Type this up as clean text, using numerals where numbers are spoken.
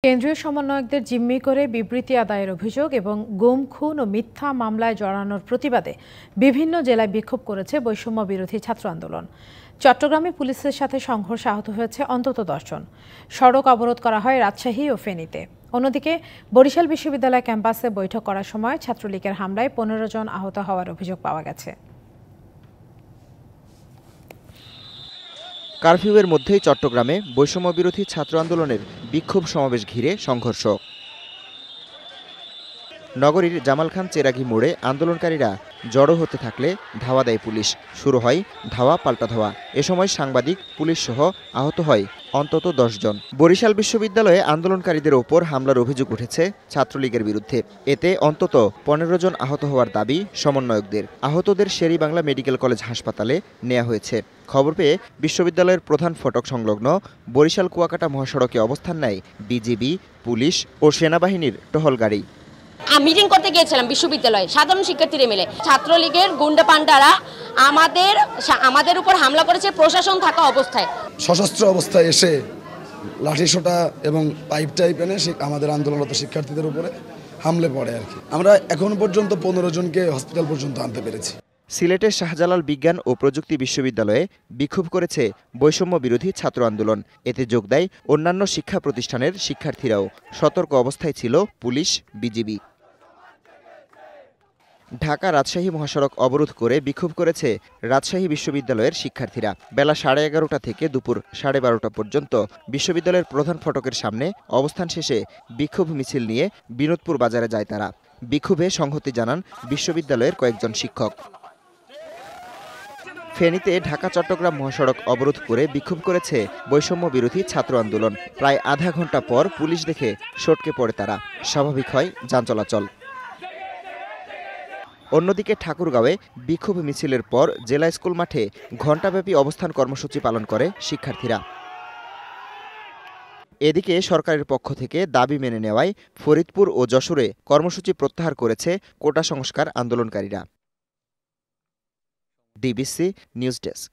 কেন্দ্রীয় সমন্বয়কদের জিম্মি করে বিবৃতি আদায়ের অভিযোগ এবং গুম, খুন ও মিথ্যা মামলায় জড়ানোর প্রতিবাদে বিভিন্ন জেলায় বিক্ষোভ করেছে বৈষম্য বিরোধী ছাত্র আন্দোলন। চট্টগ্রামে পুলিশের সাথে সংঘর্ষে আহত হয়েছে অন্তত 10 জন। সড়ক অবরোধ করা হয় রাজশাহী ও ফেনীতে। অন্যদিকে বরিশাল বিশ্ববিদ্যালয় ক্যাম্পাসে বৈঠক করার সময় ছাত্রলীগের হামলায় 15 জন আহত হওয়ার অভিযোগ পাওয়া গেছে। কারফিউয়ের মধ্যেই চট্টগ্রামে বৈষম্য বিরোধী ছাত্র আন্দোলনের বিক্ষোভ সমাবেশ ঘিরে সংঘর্ষ। নগরীর জামাল খান চেরাগি মোড়ে আন্দোলনকারীরা জড়ো হতে থাকলে ধাওয়া দেয় পুলিশ। শুরু হয় ধাওয়া পাল্টা ধাওয়া। এ সময় সাংবাদিক, পুলিশ সহ আহত হয় অন্তত 10 জন। বরিশাল বিশ্ববিদ্যালয়ে আন্দোলনকারীদের ওপর হামলার অভিযোগ উঠেছে ছাত্রলীগের বিরুদ্ধে। এতে অন্তত 15 জন আহত হওয়ার দাবি সমন্বয়কদের। আহতদের শের-ই-বাংলা মেডিকেল কলেজ হাসপাতালে নেওয়া হয়েছে। খবর পেয়ে বিশ্ববিদ্যালয়ের প্রধান ফটক সংলগ্ন বরিশাল কুয়াকাটা মহাসড়কে অবস্থান নেয় বিজিবি, পুলিশ ও সেনাবাহিনীর টহল গাড়ি। মিটিং করতে গিয়েছিলাম বিশ্ববিদ্যালয়ে, সাধারণ শিক্ষার্থীরা মিলে ছাত্রলীগের গুন্ডা পান্ডারা আমাদের উপর হামলা করেছে প্রশাসন থাকা অবস্থায়। সশস্ত্র অবস্থায় এসে লাঠিসোঁটা এবং পাইপ টাইপ এনে আমাদের আন্দোলনরত শিক্ষার্থীদের উপরে হামলে পড়ে আর কি। আমরা এখন পর্যন্ত 15 জনকে হসপিটাল পর্যন্ত আনতে পেরেছি। সিলেটের শাহজালাল বিজ্ঞান ও প্রযুক্তি বিশ্ববিদ্যালয়ে বিক্ষোভ করেছে বৈষম্য বিরোধী ছাত্র আন্দোলন। এতে যোগ দেয় অন্যান্য শিক্ষা প্রতিষ্ঠানের শিক্ষার্থীরাও। সতর্ক অবস্থায় ছিল পুলিশ, বিজিবি। ঢাকা রাজশাহী মহাসড়ক অবরোধ করে বিক্ষোভ করেছে রাজশাহী বিশ্ববিদ্যালয়ের শিক্ষার্থীরা। বেলা 11:30 থেকে দুপুর 12:30 পর্যন্ত বিশ্ববিদ্যালয়ের প্রধান ফটকের সামনে অবস্থান শেষে বিক্ষোভ মিছিল নিয়ে বিনোদপুর বাজারে যায় তারা। বিক্ষোভে সংহতি জানান বিশ্ববিদ্যালয়ের কয়েকজন শিক্ষক। ফেনীতে ঢাকা-চট্টগ্রাম মহাসড়ক অবরোধ করে বিক্ষোভ করেছে বৈষম্য বিরোধী ছাত্র আন্দোলন। প্রায় আধা ঘন্টা পর পুলিশ দেখে সটকে পড়ে তারা। স্বাভাবিক হয় যান চলাচল। অন্যদিকে ঠাকুরগাঁওয়ে বিক্ষোভ মিছিলের পর জেলা স্কুল মাঠে ঘণ্টাব্যাপী অবস্থান কর্মসূচি পালন করে শিক্ষার্থীরা। এদিকে সরকারের পক্ষ থেকে দাবি মেনে নেওয়ায় ফরিদপুর ও যশোরে কর্মসূচি প্রত্যাহার করেছে কোটা সংস্কার আন্দোলনকারীরা। DBC news desk.